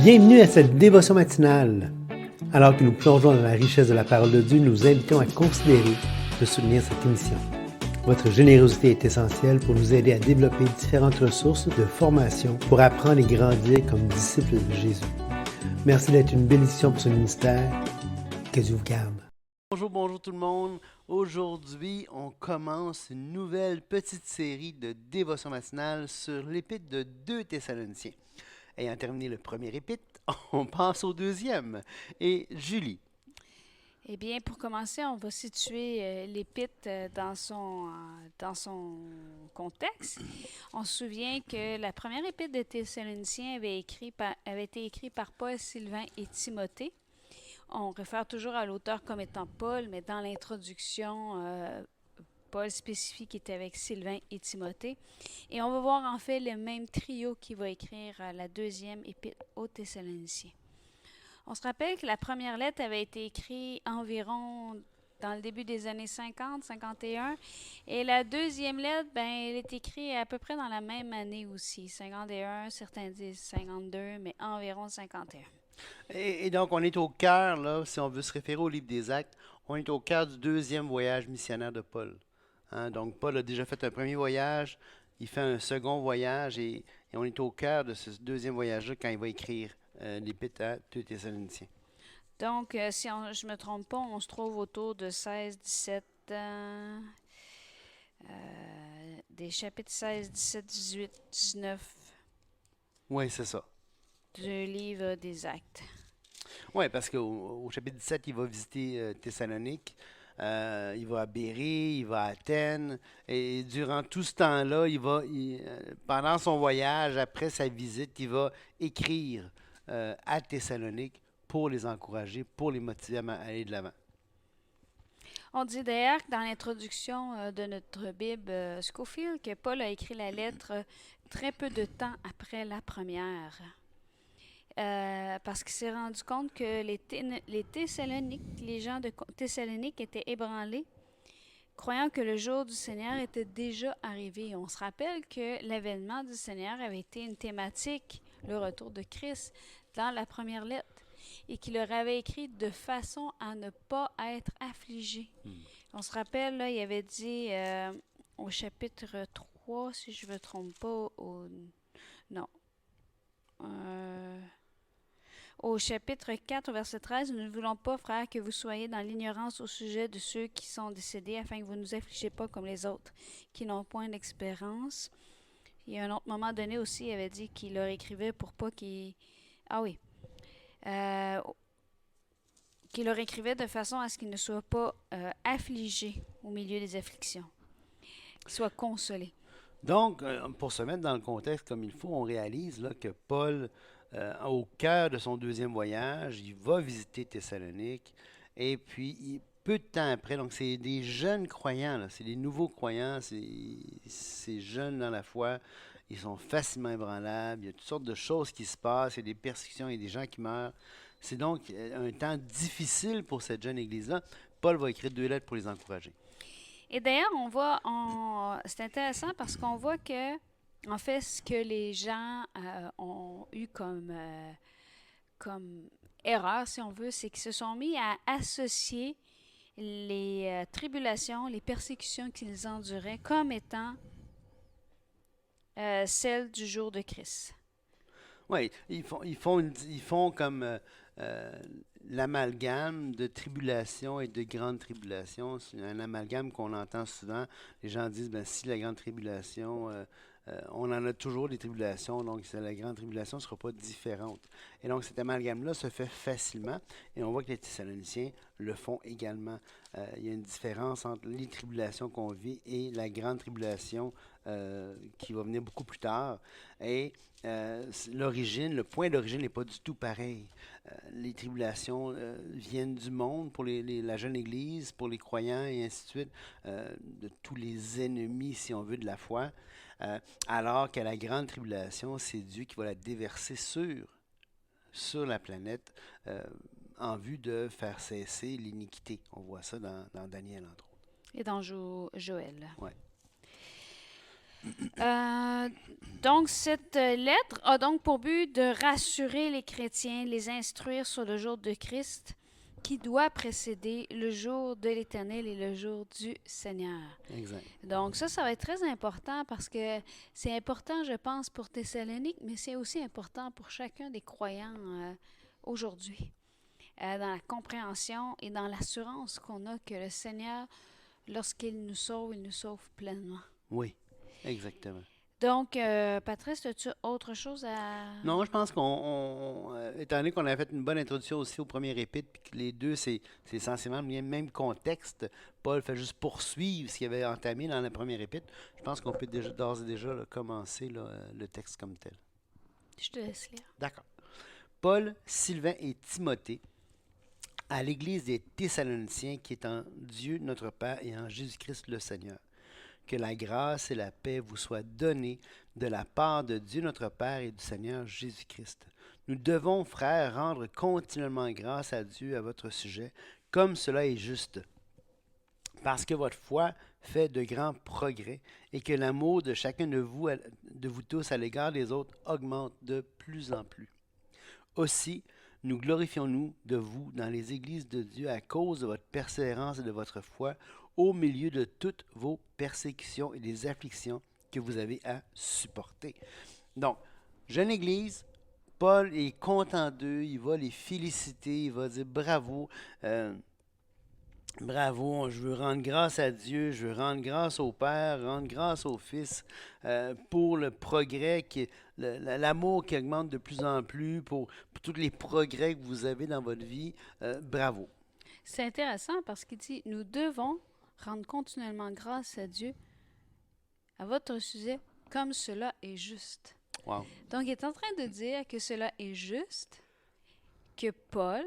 Bienvenue à cette dévotion matinale. Alors que nous plongeons dans la richesse de la parole de Dieu, nous vous invitons à considérer de soutenir cette émission. Votre générosité est essentielle pour nous aider à développer différentes ressources de formation pour apprendre et grandir comme disciples de Jésus. Merci d'être une bénédiction pour ce ministère. Que Dieu vous garde. Bonjour tout le monde. Aujourd'hui, on commence une nouvelle petite série de dévotion matinale sur l'épître de 2 Thessaloniciens. Ayant terminé le premier épître, on passe au deuxième. Et Julie. Eh bien, pour commencer, on va situer l'épître dans son contexte. On se souvient que la première épître de Thessaloniciens avait été écrite par Paul, Sylvain et Timothée. On réfère toujours à l'auteur comme étant Paul, mais dans l'introduction, Paul spécifie qu'il était avec Sylvain et Timothée. Et on va voir en fait le même trio qui va écrire la deuxième épître aux Thessaloniciens. On se rappelle que la première lettre avait été écrite environ dans le début des années 50, 51. Et la deuxième lettre, elle est écrite à peu près dans la même année aussi. 51, certains disent 52, mais environ 51. Et donc, on est au cœur, là, si on veut se référer au livre des Actes, on est au cœur du deuxième voyage missionnaire de Paul. Donc, Paul a déjà fait un premier voyage, il fait un second voyage et on est au cœur de ce deuxième voyage-là quand il va écrire l'épître à 2 Thessaloniciens. Donc, si je ne me trompe pas, on se trouve autour de 16, 17, des chapitres 16, 17, 18, 19 Oui, c'est ça. du livre des Actes. Oui, parce qu'au chapitre 17, il va visiter Thessalonique, il va à Bérée, il va à Athènes, et durant tout ce temps-là, pendant son voyage, après sa visite, il va écrire à Thessalonique pour les encourager, pour les motiver à aller de l'avant. On dit d'ailleurs que dans l'introduction de notre Bible Scofield que Paul a écrit la lettre très peu de temps après la première. Parce qu'il s'est rendu compte que les Thessaloniques, les gens de Thessalonique étaient ébranlés, croyant que le jour du Seigneur était déjà arrivé. On se rappelle que l'avènement du Seigneur avait été une thématique, le retour de Christ, dans la première lettre, et qu'il leur avait écrit de façon à ne pas être affligés. On se rappelle, là, il avait dit au chapitre 3, si je ne me trompe pas, non. Au chapitre 4, au verset 13, « Nous ne voulons pas, frères, que vous soyez dans l'ignorance au sujet de ceux qui sont décédés, afin que vous ne nous affligez pas comme les autres, qui n'ont point d'expérience. » Il y a un autre moment donné aussi, il avait dit qu'il leur écrivait pour pas qu'ils... Ah oui. Qu'il leur écrivait de façon à ce qu'ils ne soient pas affligés au milieu des afflictions, qu'ils soient consolés. Donc, pour se mettre dans le contexte comme il faut, on réalise là, que Paul, au cœur de son deuxième voyage, il va visiter Thessalonique. Et puis, peu de temps après, donc c'est des jeunes croyants, là, c'est des nouveaux croyants, c'est jeunes dans la foi, ils sont facilement ébranlables, il y a toutes sortes de choses qui se passent, il y a des persécutions, il y a des gens qui meurent. C'est donc un temps difficile pour cette jeune église-là. Paul va écrire 2 lettres pour les encourager. Et d'ailleurs, c'est intéressant parce qu'on voit que, en fait, ce que les gens ont eu comme erreur, si on veut, c'est qu'ils se sont mis à associer les tribulations, les persécutions qu'ils enduraient comme étant celles du jour de Christ. Oui, ils font comme euh, l'amalgame de tribulation et de grande tribulation. C'est un amalgame qu'on entend souvent. Les gens disent, ben, si la grande tribulation, on en a toujours des tribulations, donc la grande tribulation ne sera pas différente. Et donc cet amalgame-là se fait facilement, et on voit que les Thessaloniciens le font également. Il y a une différence entre les tribulations qu'on vit et la grande tribulation qui va venir beaucoup plus tard. Et le point d'origine n'est pas du tout pareil. Les tribulations viennent du monde pour la jeune Église, pour les croyants et ainsi de suite, de tous les ennemis, si on veut, de la foi. Alors que la grande tribulation, c'est Dieu qui va la déverser sur la planète en vue de faire cesser l'iniquité. On voit ça dans Daniel, entre autres. Et dans Joël. Ouais. Donc, cette lettre a donc pour but de rassurer les chrétiens, les instruire sur le jour de Christ qui doit précéder le jour de l'Éternel et le jour du Seigneur. Exact. Donc, ça va être très important parce que c'est important, je pense, pour Thessalonique, mais c'est aussi important pour chacun des croyants aujourd'hui, dans la compréhension et dans l'assurance qu'on a que le Seigneur, lorsqu'il nous sauve, il nous sauve pleinement. Oui, exactement. Donc, Patrice, as-tu autre chose à... Non, je pense étant donné qu'on a fait une bonne introduction aussi au premier épître, puis que les deux, c'est essentiellement le même contexte, Paul fait juste poursuivre ce qu'il avait entamé dans la première épître, je pense qu'on peut déjà, d'ores et déjà là, commencer là, le texte comme tel. Je te laisse lire. D'accord. Paul, Sylvain et Timothée, à l'Église des Thessaloniciens qui est en Dieu notre Père et en Jésus-Christ le Seigneur. Que la grâce et la paix vous soient données de la part de Dieu notre Père et du Seigneur Jésus-Christ. Nous devons, frères, rendre continuellement grâce à Dieu à votre sujet, comme cela est juste, parce que votre foi fait de grands progrès et que l'amour de chacun de vous tous à l'égard des autres augmente de plus en plus. Aussi, nous glorifions-nous de vous dans les églises de Dieu à cause de votre persévérance et de votre foi au milieu de toutes vos persécutions et des afflictions que vous avez à supporter. Donc, jeune église, Paul est content d'eux, il va les féliciter, il va dire bravo, bravo, je veux rendre grâce à Dieu, je veux rendre grâce au Père, rendre grâce au Fils pour le progrès, l'amour qui augmente de plus en plus, pour tous les progrès que vous avez dans votre vie. Bravo. C'est intéressant parce qu'il dit, nous devons rendre continuellement grâce à Dieu à votre sujet, comme cela est juste. Wow. Donc, il est en train de dire que cela est juste, que Paul,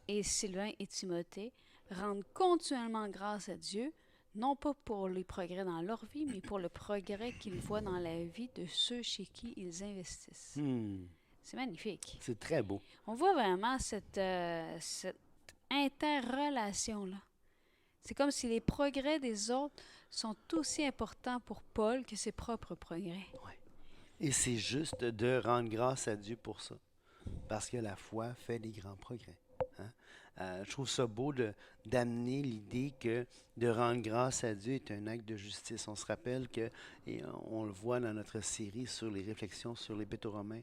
et Sylvain et Timothée, rendent continuellement grâce à Dieu, non pas pour les progrès dans leur vie, mais pour le progrès qu'ils voient dans la vie de ceux chez qui ils investissent. C'est magnifique. C'est très beau. On voit vraiment cette interrelation-là. C'est comme si les progrès des autres sont aussi importants pour Paul que ses propres progrès. Ouais. Et c'est juste de rendre grâce à Dieu pour ça. Parce que la foi fait des grands progrès. Hein? Je trouve ça beau d'amener l'idée que de rendre grâce à Dieu est un acte de justice. On se rappelle que, et on le voit dans notre série sur les réflexions sur l'Épître aux Romains,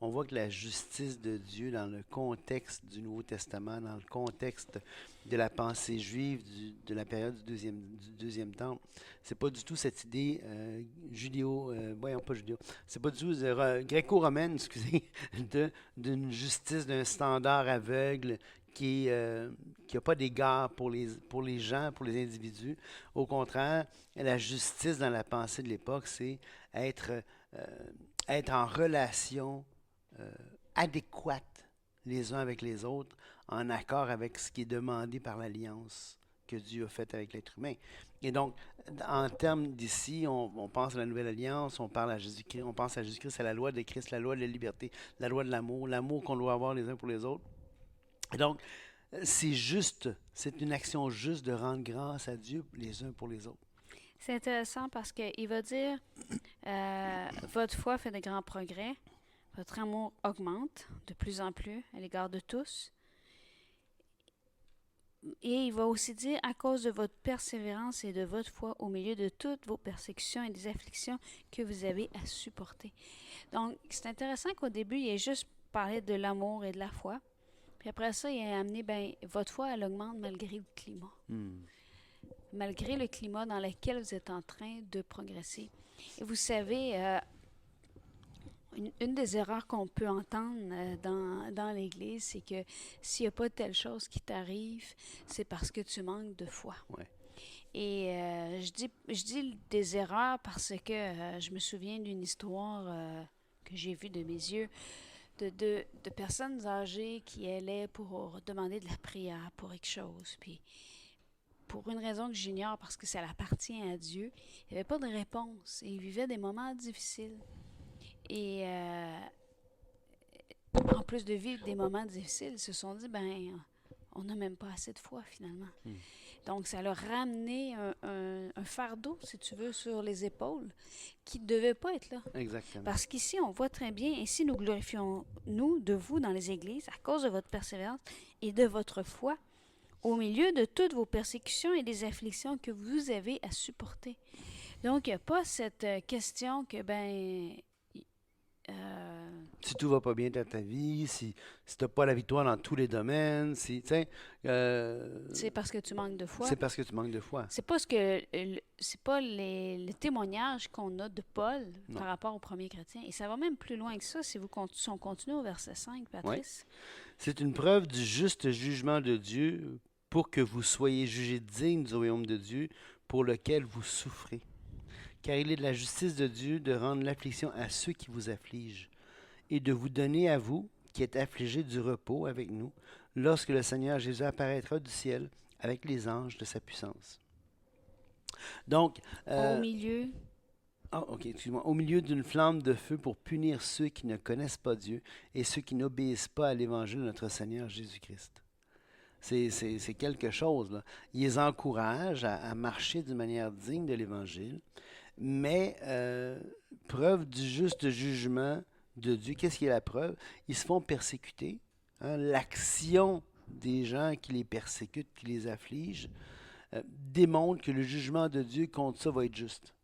on voit que la justice de Dieu dans le contexte du Nouveau Testament, dans le contexte de la pensée juive de la période du deuxième temple, c'est pas du tout cette idée c'est pas du tout gréco-romaine, excusez, d'une justice, d'un standard aveugle qui n'a pas d'égard pour les gens, pour les individus. Au contraire, la justice dans la pensée de l'époque, c'est être en relation adéquate les uns avec les autres, en accord avec ce qui est demandé par l'alliance que Dieu a faite avec l'être humain. Et donc, en termes d'ici, on pense à la nouvelle alliance, on parle à Jésus-Christ, on pense à Jésus-Christ, à la loi de Christ, la loi de la liberté, la loi de l'amour qu'on doit avoir les uns pour les autres. Et donc, c'est juste, c'est une action juste de rendre grâce à Dieu les uns pour les autres. C'est intéressant parce qu'il va dire, votre foi fait de grands progrès, votre amour augmente de plus en plus à l'égard de tous. Et il va aussi dire, à cause de votre persévérance et de votre foi au milieu de toutes vos persécutions et des afflictions que vous avez à supporter. Donc, c'est intéressant qu'au début, il ait juste parlé de l'amour et de la foi. Puis après ça, il a amené, votre foi, elle augmente malgré le climat. Malgré le climat dans lequel vous êtes en train de progresser. Et vous savez, une des erreurs qu'on peut entendre dans l'Église, c'est que s'il n'y a pas telle chose qui t'arrive, c'est parce que tu manques de foi. Ouais. Et je dis des erreurs parce que je me souviens d'une histoire que j'ai vue de mes yeux de personnes âgées qui allaient pour demander de la prière pour quelque chose. Puis, pour une raison que j'ignore, parce que ça appartient à Dieu, il n'y avait pas de réponse. Et ils vivaient des moments difficiles. Et en plus de vivre des moments difficiles, ils se sont dit, on n'a même pas assez de foi, finalement. Hmm. Donc, ça leur a ramené un fardeau, si tu veux, sur les épaules qui ne devait pas être là. Exactement. Parce qu'ici, on voit très bien, ici, nous glorifions, nous, de vous dans les églises, à cause de votre persévérance et de votre foi, au milieu de toutes vos persécutions et des afflictions que vous avez à supporter. Donc, il n'y a pas cette question que, Si tout va pas bien dans ta vie, si tu n'as pas la victoire dans tous les domaines, si, tu sais, c'est parce que tu manques de foi. c'est parce que tu manques de foi. C'est pas c'est pas les témoignages qu'on a de Paul Non. par rapport aux premiers chrétiens. Et ça va même plus loin que ça si on continue au verset 5, Patrice. C'est une preuve du juste jugement de Dieu pour que vous soyez jugés dignes du royaume de Dieu pour lequel vous souffrez. Car il est de la justice de Dieu de rendre l'affliction à ceux qui vous affligent et de vous donner à vous, qui êtes affligés, du repos avec nous, lorsque le Seigneur Jésus apparaîtra du ciel avec les anges de sa puissance. Donc, Au milieu, au milieu d'une flamme de feu pour punir ceux qui ne connaissent pas Dieu et ceux qui n'obéissent pas à l'évangile de notre Seigneur Jésus-Christ. C'est quelque chose, là. Il les encourage à marcher d'une manière digne de l'Évangile, mais preuve du juste jugement de Dieu. Qu'est-ce qui est la preuve? Ils se font persécuter. Hein? L'action des gens qui les persécutent, qui les affligent, démontre que le jugement de Dieu contre ça va être juste.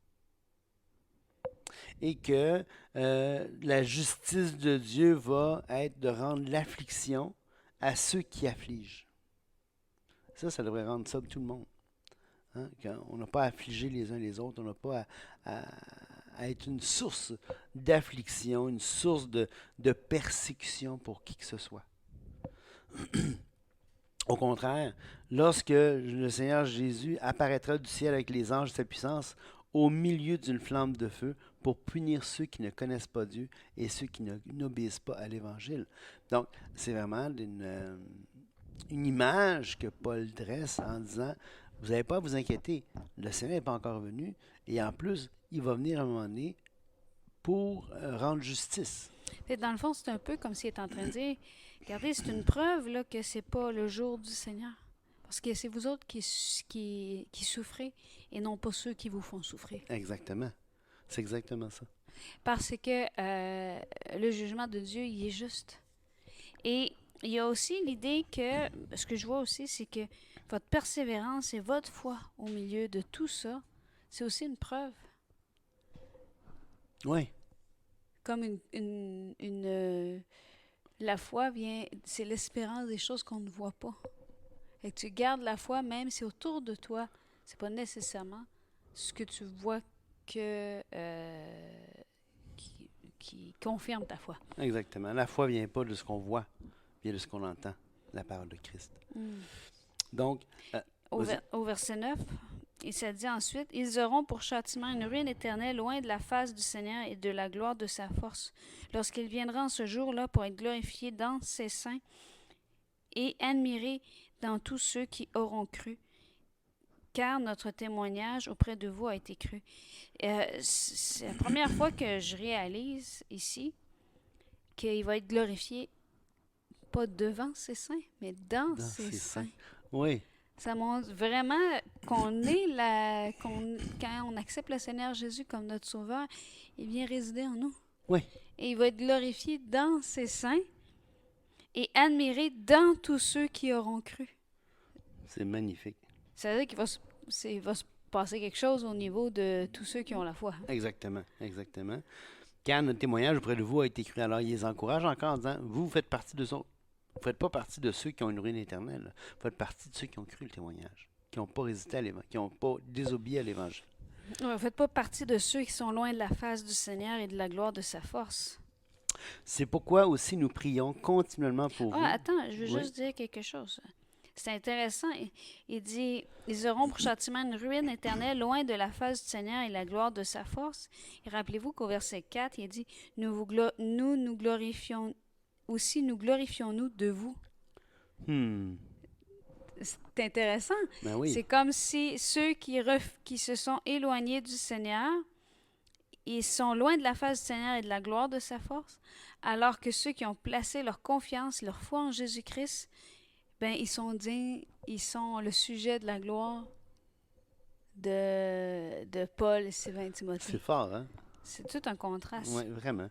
Et que la justice de Dieu va être de rendre l'affliction à ceux qui affligent. Ça devrait rendre ça pour tout le monde. Hein? On n'a pas à affliger les uns les autres, on n'a pas à être une source d'affliction, une source de persécution pour qui que ce soit. Au contraire, lorsque le Seigneur Jésus apparaîtra du ciel avec les anges de sa puissance, au milieu d'une flamme de feu, pour punir ceux qui ne connaissent pas Dieu et ceux qui n'obéissent pas à l'Évangile. Donc, c'est vraiment une image que Paul dresse en disant, vous n'avez pas à vous inquiéter, le Seigneur n'est pas encore venu, et en plus, il va venir à un moment donné pour rendre justice. Et dans le fond, c'est un peu comme s'il est en train de dire, regardez, c'est une preuve là, que c'est pas le jour du Seigneur. Parce que c'est vous autres qui souffrez et non pas ceux qui vous font souffrir. Exactement. C'est exactement ça. Parce que le jugement de Dieu, il est juste. Et il y a aussi l'idée que, ce que je vois aussi, c'est que votre persévérance et votre foi au milieu de tout ça, c'est aussi une preuve. Oui. Comme la foi vient, c'est l'espérance des choses qu'on ne voit pas. Et que tu gardes la foi même si autour de toi, c'est pas nécessairement ce que tu vois que qui confirme ta foi. Exactement. La foi ne vient pas de ce qu'on voit, vient de ce qu'on entend, la parole de Christ. Donc, au verset 9, il s'est dit ensuite, « Ils auront pour châtiment une ruine éternelle loin de la face du Seigneur et de la gloire de sa force, lorsqu'il viendra en ce jour-là pour être glorifié dans ses saints et admiré dans tous ceux qui auront cru, car notre témoignage auprès de vous a été cru. » C'est la première fois que je réalise ici qu'il va être glorifié, pas devant ses saints, mais dans ses saints. Oui. Ça montre vraiment qu'on est quand on accepte le Seigneur Jésus comme notre Sauveur, il vient résider en nous. Oui. Et il va être glorifié dans ses saints et admiré dans tous ceux qui auront cru. C'est magnifique. Ça veut dire qu'il va se passer quelque chose au niveau de tous ceux qui ont la foi. Exactement, exactement. Car notre témoignage auprès de vous a été cru. Alors, il les encourage encore en disant, vous faites partie de ça. Vous ne faites pas partie de ceux qui ont une ruine éternelle. Vous faites partie de ceux qui ont cru le témoignage, qui n'ont pas résisté à l'Évangile, qui n'ont pas désobéi à l'Évangile. Vous ne faites pas partie de ceux qui sont loin de la face du Seigneur et de la gloire de sa force. C'est pourquoi aussi nous prions continuellement pour vous. Attends, je veux juste dire quelque chose. C'est intéressant. Il dit, ils auront pour châtiment une ruine éternelle loin de la face du Seigneur et la gloire de sa force. Et rappelez-vous qu'au verset 4, il dit, nous glorifions aussi, nous glorifions-nous de vous. C'est intéressant. Ben oui. C'est comme si ceux qui se sont éloignés du Seigneur, ils sont loin de la face du Seigneur et de la gloire de sa force, alors que ceux qui ont placé leur confiance, leur foi en Jésus-Christ, ben ils sont dignes, ils sont le sujet de la gloire de Paul et Sylvain Timothée. C'est fort, hein? C'est tout un contraste. Oui, vraiment.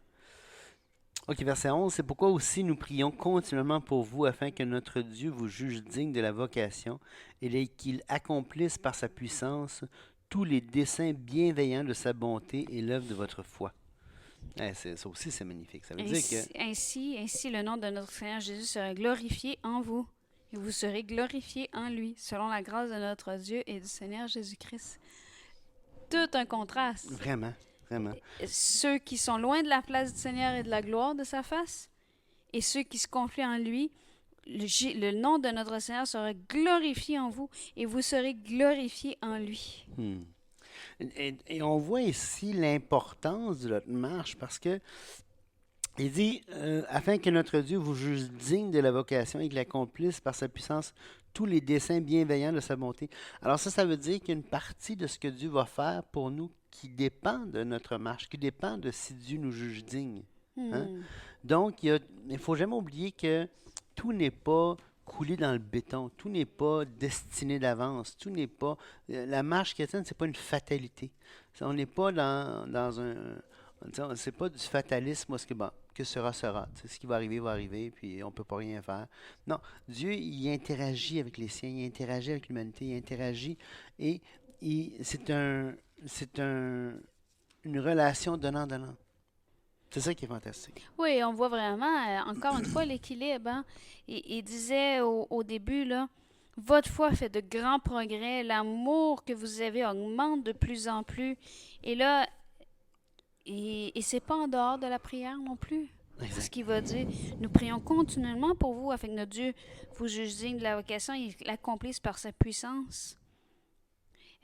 OK, verset 11. C'est pourquoi aussi nous prions continuellement pour vous, afin que notre Dieu vous juge digne de la vocation et qu'il accomplisse par sa puissance tous les desseins bienveillants de sa bonté et l'œuvre de votre foi. Ça aussi, c'est magnifique. Ça veut dire que... Ainsi, le nom de notre Seigneur Jésus sera glorifié en vous, et vous serez glorifiés en lui, selon la grâce de notre Dieu et du Seigneur Jésus-Christ. Tout un contraste. Vraiment, vraiment. Ceux qui sont loin de la place du Seigneur et de la gloire de sa face, et ceux qui se confient en lui, le nom de notre Seigneur sera glorifié en vous, et vous serez glorifiés en lui. Et on voit ici l'importance de notre marche, parce que il dit, afin que notre Dieu vous juge digne de la vocation et qu'il accomplisse par sa puissance tous les desseins bienveillants de sa bonté. Alors ça veut dire qu'il y a une partie de ce que Dieu va faire pour nous qui dépend de notre marche, qui dépend de si Dieu nous juge dignes. Hein? Donc, il ne faut jamais oublier que tout n'est pas coulé dans le béton, tout n'est pas destiné d'avance, tout n'est pas... La marche chrétienne, ce n'est pas une fatalité. On n'est pas dans un... C'est pas du fatalisme, parce que bon, que sera, sera. T'sais, ce qui va arriver, puis on ne peut pas rien faire. Non, Dieu, il interagit avec les siens, il interagit avec l'humanité, il interagit, et c'est une relation donnant-donnant. C'est ça qui est fantastique. Oui, on voit vraiment, encore une fois, l'équilibre. Hein? Il disait au début, là, votre foi fait de grands progrès, l'amour que vous avez augmente de plus en plus. Et là, et c'est pas en dehors de la prière non plus. C'est ce qu'il va dire. Nous prions continuellement pour vous, afin que notre Dieu vous juge digne de la vocation et l'accomplisse par sa puissance.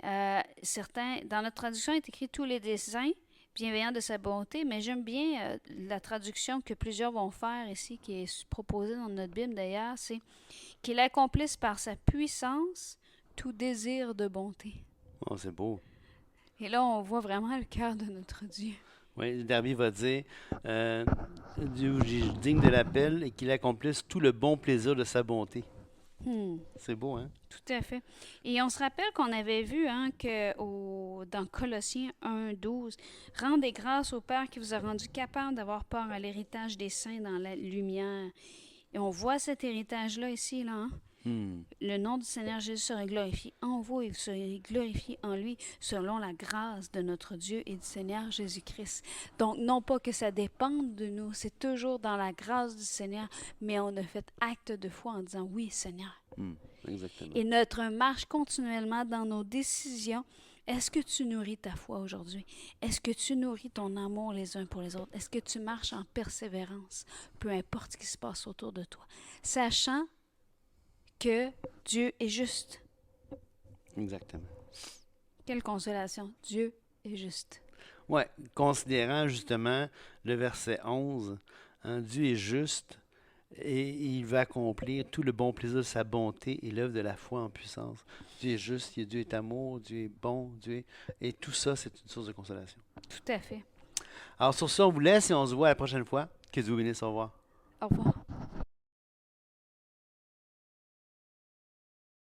Dans notre traduction, il est écrit tous les desseins bienveillants de sa bonté, mais j'aime bien la traduction que plusieurs vont faire ici, qui est proposée dans notre Bible d'ailleurs, c'est qu'il accomplisse par sa puissance tout désir de bonté. Oh, c'est beau. Et là, on voit vraiment le cœur de notre Dieu. Oui, Darby va dire Dieu est digne de l'appel et qu'il accomplisse tout le bon plaisir de sa bonté. C'est beau, hein? Tout à fait. Et on se rappelle qu'on avait vu que dans Colossiens 1:12, « Rendez grâce au Père qui vous a rendu capable d'avoir part à l'héritage des saints dans la lumière. » Et on voit cet héritage-là ici, là. Hein? Le nom du Seigneur Jésus sera glorifié en vous et vous serez glorifiés en lui selon la grâce de notre Dieu et du Seigneur Jésus-Christ. Donc, non pas que ça dépende de nous, c'est toujours dans la grâce du Seigneur, mais on a fait acte de foi en disant « Oui, Seigneur. » Exactement. Et notre marche continuellement dans nos décisions. Est-ce que tu nourris ta foi aujourd'hui? Est-ce que tu nourris ton amour les uns pour les autres? Est-ce que tu marches en persévérance, peu importe ce qui se passe autour de toi, sachant que Dieu est juste? Exactement. Quelle consolation! Dieu est juste. Oui, considérant justement le verset 11, Dieu est juste et il va accomplir tout le bon plaisir de sa bonté et l'œuvre de la foi en puissance. Dieu est juste, Dieu est amour, Dieu est bon, et tout ça, c'est une source de consolation. Tout à fait. Alors sur ça, on vous laisse et on se voit la prochaine fois. Que Dieu vous bénisse. Au revoir. Au revoir.